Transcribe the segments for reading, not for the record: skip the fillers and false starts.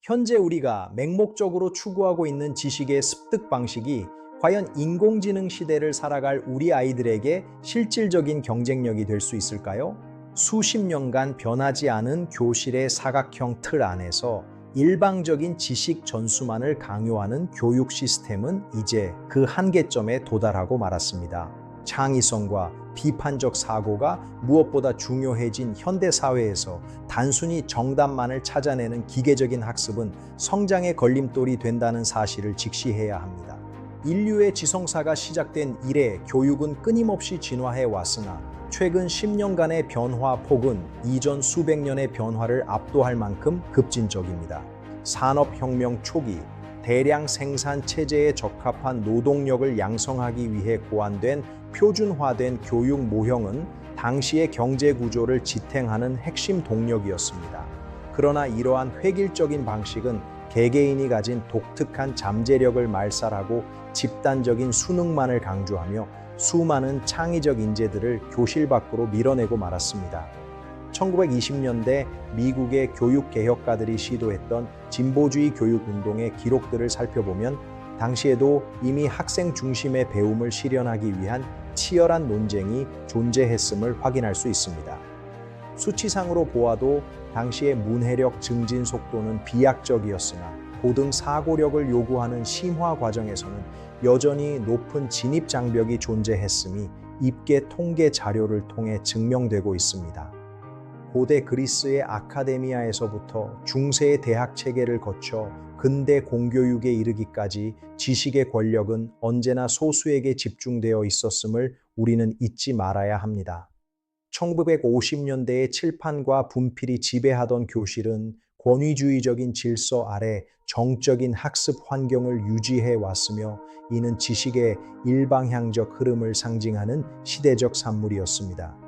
현재 우리가 맹목적으로 추구하고 있는 지식의 습득 방식이 과연 인공지능 시대를 살아갈 우리 아이들에게 실질적인 경쟁력이 될 수 있을까요? 수십 년간 변하지 않은 교실의 사각형 틀 안에서 일방적인 지식 전수만을 강요하는 교육 시스템은 이제 그 한계점에 도달하고 말았습니다. 창의성과 비판적 사고가 무엇보다 중요해진 현대 사회에서 단순히 정답만을 찾아내는 기계적인 학습은 성장의 걸림돌이 된다는 사실을 직시해야 합니다. 인류의 지성사가 시작된 이래 교육은 끊임없이 진화해 왔으나 최근 10년간의 변화 폭은 이전 수백 년의 변화를 압도할 만큼 급진적입니다. 산업혁명 초기 대량 생산 체제에 적합한 노동력을 양성하기 위해 고안된 표준화된 교육 모형은 당시의 경제 구조를 지탱하는 핵심 동력이었습니다. 그러나 이러한 획일적인 방식은 개개인이 가진 독특한 잠재력을 말살하고 집단적인 수능만을 강조하며 수많은 창의적 인재들을 교실 밖으로 밀어내고 말았습니다. 1920년대 미국의 교육개혁가들이 시도했던 진보주의 교육운동의 기록들을 살펴보면 당시에도 이미 학생 중심의 배움을 실현하기 위한 치열한 논쟁이 존재했음을 확인할 수 있습니다. 수치상으로 보아도 당시의 문해력 증진 속도는 비약적이었으나 고등 사고력을 요구하는 심화 과정에서는 여전히 높은 진입 장벽이 존재했음이 입계 통계 자료를 통해 증명되고 있습니다. 고대 그리스의 아카데미아에서부터 중세의 대학 체계를 거쳐 근대 공교육에 이르기까지 지식의 권력은 언제나 소수에게 집중되어 있었음을 우리는 잊지 말아야 합니다. 1950년대의 칠판과 분필이 지배하던 교실은 권위주의적인 질서 아래 정적인 학습 환경을 유지해 왔으며 이는 지식의 일방향적 흐름을 상징하는 시대적 산물이었습니다.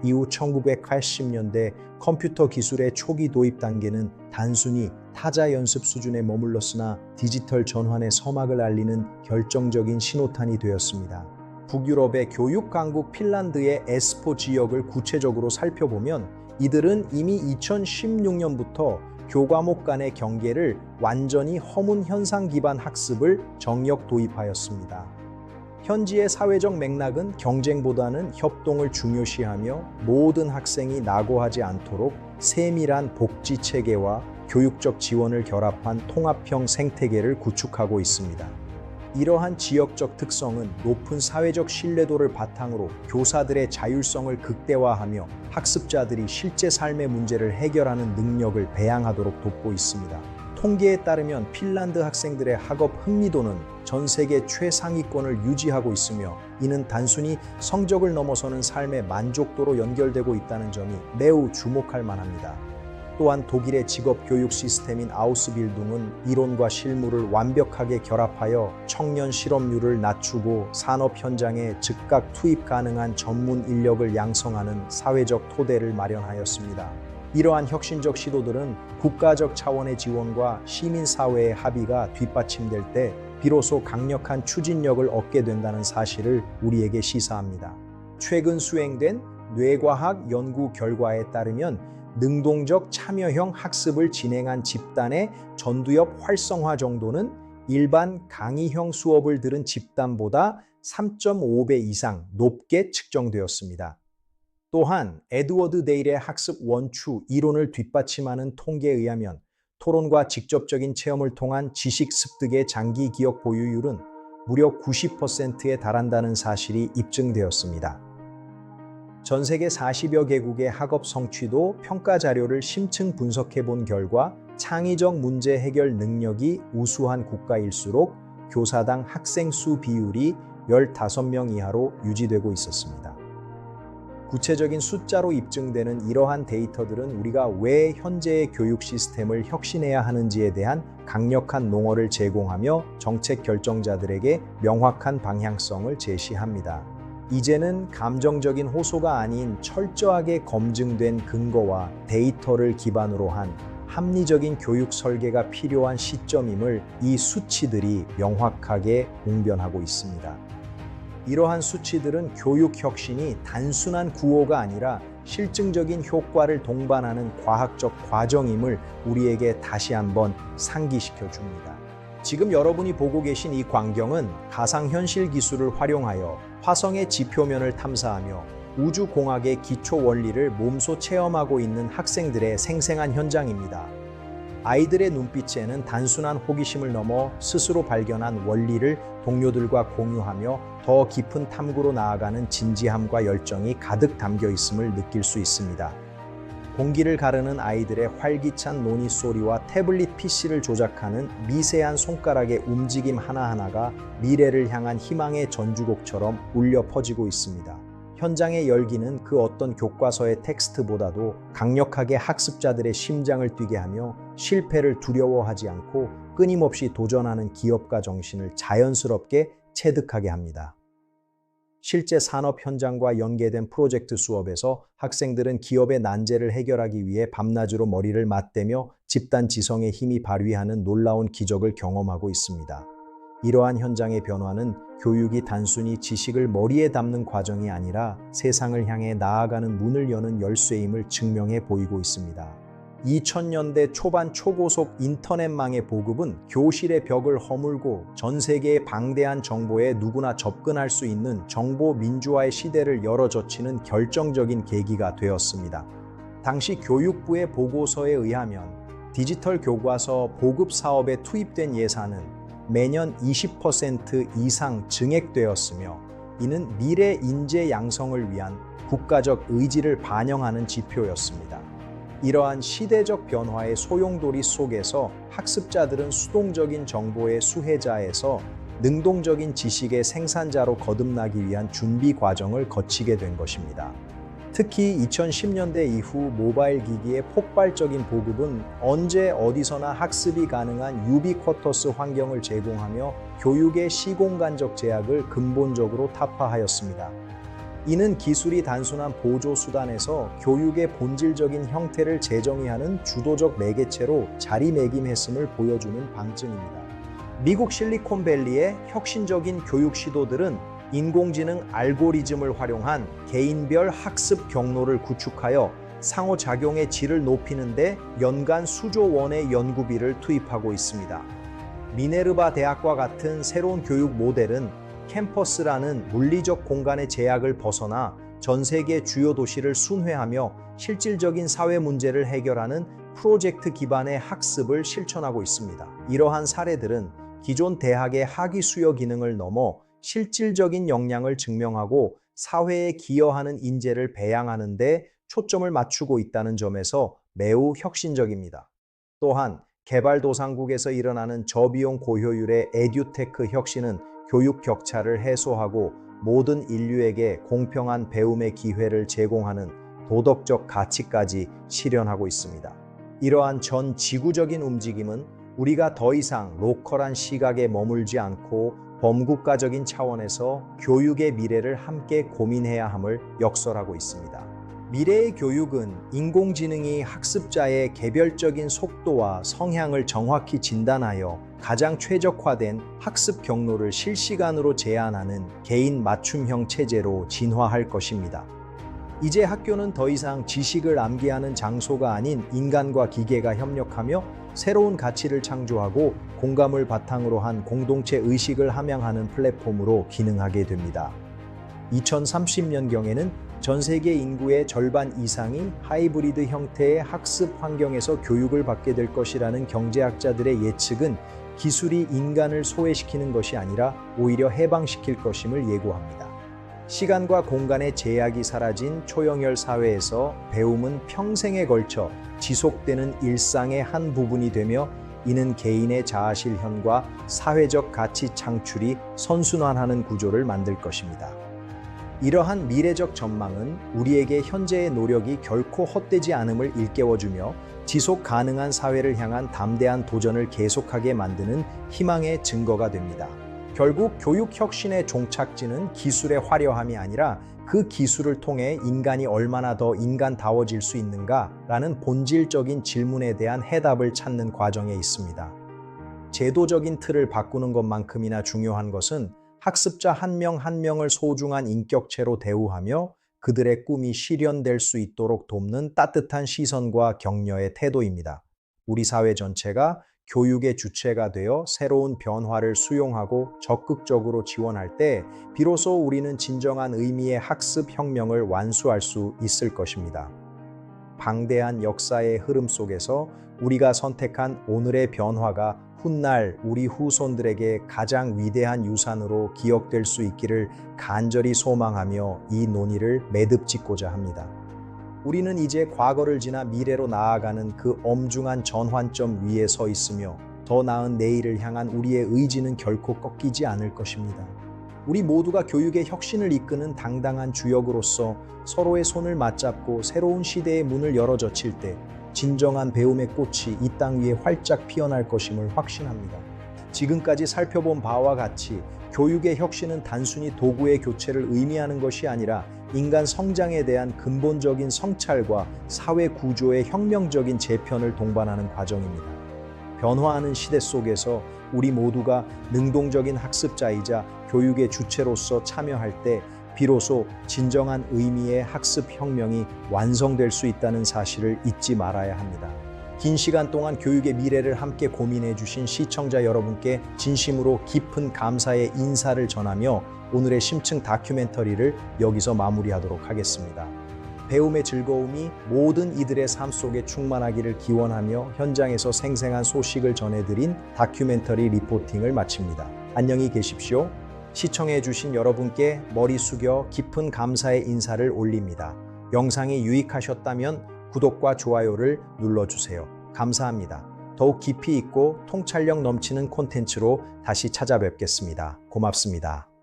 이후 1980년대 컴퓨터 기술의 초기 도입 단계는 단순히 타자 연습 수준에 머물렀으나 디지털 전환의 서막을 알리는 결정적인 신호탄이 되었습니다. 북유럽의 교육 강국 핀란드의 에스포 지역을 구체적으로 살펴보면 이들은 이미 2016년부터 교과목 간의 경계를 완전히 허문 현상 기반 학습을 정력 도입하였습니다. 현지의 사회적 맥락은 경쟁보다는 협동을 중요시하며 모든 학생이 낙오하지 않도록 세밀한 복지 체계와 교육적 지원을 결합한 통합형 생태계를 구축하고 있습니다. 이러한 지역적 특성은 높은 사회적 신뢰도를 바탕으로 교사들의 자율성을 극대화하며 학습자들이 실제 삶의 문제를 해결하는 능력을 배양하도록 돕고 있습니다. 통계에 따르면 핀란드 학생들의 학업 흥미도는 전 세계 최상위권을 유지하고 있으며 이는 단순히 성적을 넘어서는 삶의 만족도로 연결되고 있다는 점이 매우 주목할 만합니다. 또한 독일의 직업교육 시스템인 아우스빌둥은 이론과 실무를 완벽하게 결합하여 청년 실업률을 낮추고 산업 현장에 즉각 투입 가능한 전문 인력을 양성하는 사회적 토대를 마련하였습니다. 이러한 혁신적 시도들은 국가적 차원의 지원과 시민사회의 합의가 뒷받침될 때 비로소 강력한 추진력을 얻게 된다는 사실을 우리에게 시사합니다. 최근 수행된 뇌과학 연구 결과에 따르면 능동적 참여형 학습을 진행한 집단의 전두엽 활성화 정도는 일반 강의형 수업을 들은 집단보다 3.5배 이상 높게 측정되었습니다. 또한 에드워드 데일의 학습 원추 이론을 뒷받침하는 통계에 의하면 토론과 직접적인 체험을 통한 지식 습득의 장기 기억 보유율은 무려 90%에 달한다는 사실이 입증되었습니다. 전 세계 40여 개국의 학업 성취도 평가 자료를 심층 분석해 본 결과 창의적 문제 해결 능력이 우수한 국가일수록 교사당 학생 수 비율이 15명 이하로 유지되고 있었습니다. 구체적인 숫자로 입증되는 이러한 데이터들은 우리가 왜 현재의 교육 시스템을 혁신해야 하는지에 대한 강력한 농어를 제공하며 정책 결정자들에게 명확한 방향성을 제시합니다. 이제는 감정적인 호소가 아닌 철저하게 검증된 근거와 데이터를 기반으로 한 합리적인 교육 설계가 필요한 시점임을 이 수치들이 명확하게 공변하고 있습니다. 이러한 수치들은 교육 혁신이 단순한 구호가 아니라 실증적인 효과를 동반하는 과학적 과정임을 우리에게 다시 한번 상기시켜 줍니다. 지금 여러분이 보고 계신 이 광경은 가상현실 기술을 활용하여 화성의 지표면을 탐사하며 우주공학의 기초 원리를 몸소 체험하고 있는 학생들의 생생한 현장입니다. 아이들의 눈빛에는 단순한 호기심을 넘어 스스로 발견한 원리를 동료들과 공유하며 더 깊은 탐구로 나아가는 진지함과 열정이 가득 담겨 있음을 느낄 수 있습니다. 공기를 가르는 아이들의 활기찬 논의 소리와 태블릿 PC를 조작하는 미세한 손가락의 움직임 하나하나가 미래를 향한 희망의 전주곡처럼 울려 퍼지고 있습니다. 현장의 열기는 그 어떤 교과서의 텍스트보다도 강력하게 학습자들의 심장을 뛰게 하며 실패를 두려워하지 않고 끊임없이 도전하는 기업가 정신을 자연스럽게 체득하게 합니다. 실제 산업 현장과 연계된 프로젝트 수업에서 학생들은 기업의 난제를 해결하기 위해 밤낮으로 머리를 맞대며 집단 지성의 힘이 발휘하는 놀라운 기적을 경험하고 있습니다. 이러한 현장의 변화는 교육이 단순히 지식을 머리에 담는 과정이 아니라 세상을 향해 나아가는 문을 여는 열쇠임을 증명해 보이고 있습니다. 2000년대 초반 초고속 인터넷망의 보급은 교실의 벽을 허물고 전 세계의 방대한 정보에 누구나 접근할 수 있는 정보 민주화의 시대를 열어젖히는 결정적인 계기가 되었습니다. 당시 교육부의 보고서에 의하면 디지털 교과서 보급 사업에 투입된 예산은 매년 20% 이상 증액되었으며 이는 미래 인재 양성을 위한 국가적 의지를 반영하는 지표였습니다. 이러한 시대적 변화의 소용돌이 속에서 학습자들은 수동적인 정보의 수혜자에서 능동적인 지식의 생산자로 거듭나기 위한 준비 과정을 거치게 된 것입니다. 특히 2010년대 이후 모바일 기기의 폭발적인 보급은 언제 어디서나 학습이 가능한 유비쿼터스 환경을 제공하며 교육의 시공간적 제약을 근본적으로 타파하였습니다. 이는 기술이 단순한 보조 수단에서 교육의 본질적인 형태를 재정의하는 주도적 매개체로 자리매김했음을 보여주는 방증입니다. 미국 실리콘밸리의 혁신적인 교육 시도들은 인공지능 알고리즘을 활용한 개인별 학습 경로를 구축하여 상호작용의 질을 높이는 데 연간 수조 원의 연구비를 투입하고 있습니다. 미네르바 대학과 같은 새로운 교육 모델은 캠퍼스라는 물리적 공간의 제약을 벗어나 전 세계 주요 도시를 순회하며 실질적인 사회 문제를 해결하는 프로젝트 기반의 학습을 실천하고 있습니다. 이러한 사례들은 기존 대학의 학위 수여 기능을 넘어 실질적인 역량을 증명하고 사회에 기여하는 인재를 배양하는 데 초점을 맞추고 있다는 점에서 매우 혁신적입니다. 또한 개발도상국에서 일어나는 저비용 고효율의 에듀테크 혁신은 교육 격차를 해소하고 모든 인류에게 공평한 배움의 기회를 제공하는 도덕적 가치까지 실현하고 있습니다. 이러한 전 지구적인 움직임은 우리가 더 이상 로컬한 시각에 머물지 않고 범국가적인 차원에서 교육의 미래를 함께 고민해야 함을 역설하고 있습니다. 미래의 교육은 인공지능이 학습자의 개별적인 속도와 성향을 정확히 진단하여 가장 최적화된 학습 경로를 실시간으로 제안하는 개인 맞춤형 체제로 진화할 것입니다. 이제 학교는 더 이상 지식을 암기하는 장소가 아닌 인간과 기계가 협력하며 새로운 가치를 창조하고 공감을 바탕으로 한 공동체 의식을 함양하는 플랫폼으로 기능하게 됩니다. 2030년경에는 전 세계 인구의 절반 이상이 하이브리드 형태의 학습 환경에서 교육을 받게 될 것이라는 경제학자들의 예측은 기술이 인간을 소외시키는 것이 아니라 오히려 해방시킬 것임을 예고합니다. 시간과 공간의 제약이 사라진 초연결 사회에서 배움은 평생에 걸쳐 지속되는 일상의 한 부분이 되며 이는 개인의 자아 실현과 사회적 가치 창출이 선순환하는 구조를 만들 것입니다. 이러한 미래적 전망은 우리에게 현재의 노력이 결코 헛되지 않음을 일깨워주며 지속 가능한 사회를 향한 담대한 도전을 계속하게 만드는 희망의 증거가 됩니다. 결국 교육 혁신의 종착지는 기술의 화려함이 아니라 그 기술을 통해 인간이 얼마나 더 인간다워질 수 있는가라는 본질적인 질문에 대한 해답을 찾는 과정에 있습니다. 제도적인 틀을 바꾸는 것만큼이나 중요한 것은 학습자 한 명 한 명을 소중한 인격체로 대우하며 그들의 꿈이 실현될 수 있도록 돕는 따뜻한 시선과 격려의 태도입니다. 우리 사회 전체가 교육의 주체가 되어 새로운 변화를 수용하고 적극적으로 지원할 때 비로소 우리는 진정한 의미의 학습 혁명을 완수할 수 있을 것입니다. 방대한 역사의 흐름 속에서 우리가 선택한 오늘의 변화가 훗날 우리 후손들에게 가장 위대한 유산으로 기억될 수 있기를 간절히 소망하며 이 논의를 매듭짓고자 합니다. 우리는 이제 과거를 지나 미래로 나아가는 그 엄중한 전환점 위에 서 있으며 더 나은 내일을 향한 우리의 의지는 결코 꺾이지 않을 것입니다. 우리 모두가 교육의 혁신을 이끄는 당당한 주역으로서 서로의 손을 맞잡고 새로운 시대의 문을 열어젖힐 때 진정한 배움의 꽃이 이 땅 위에 활짝 피어날 것임을 확신합니다. 지금까지 살펴본 바와 같이 교육의 혁신은 단순히 도구의 교체를 의미하는 것이 아니라 인간 성장에 대한 근본적인 성찰과 사회 구조의 혁명적인 재편을 동반하는 과정입니다. 변화하는 시대 속에서 우리 모두가 능동적인 학습자이자 교육의 주체로서 참여할 때 비로소 진정한 의미의 학습 혁명이 완성될 수 있다는 사실을 잊지 말아야 합니다. 긴 시간 동안 교육의 미래를 함께 고민해 주신 시청자 여러분께 진심으로 깊은 감사의 인사를 전하며 오늘의 심층 다큐멘터리를 여기서 마무리하도록 하겠습니다. 배움의 즐거움이 모든 이들의 삶 속에 충만하기를 기원하며 현장에서 생생한 소식을 전해드린 다큐멘터리 리포팅을 마칩니다. 안녕히 계십시오. 시청해주신 여러분께 머리 숙여 깊은 감사의 인사를 올립니다. 영상이 유익하셨다면 구독과 좋아요를 눌러주세요. 감사합니다. 더욱 깊이 있고 통찰력 넘치는 콘텐츠로 다시 찾아뵙겠습니다. 고맙습니다.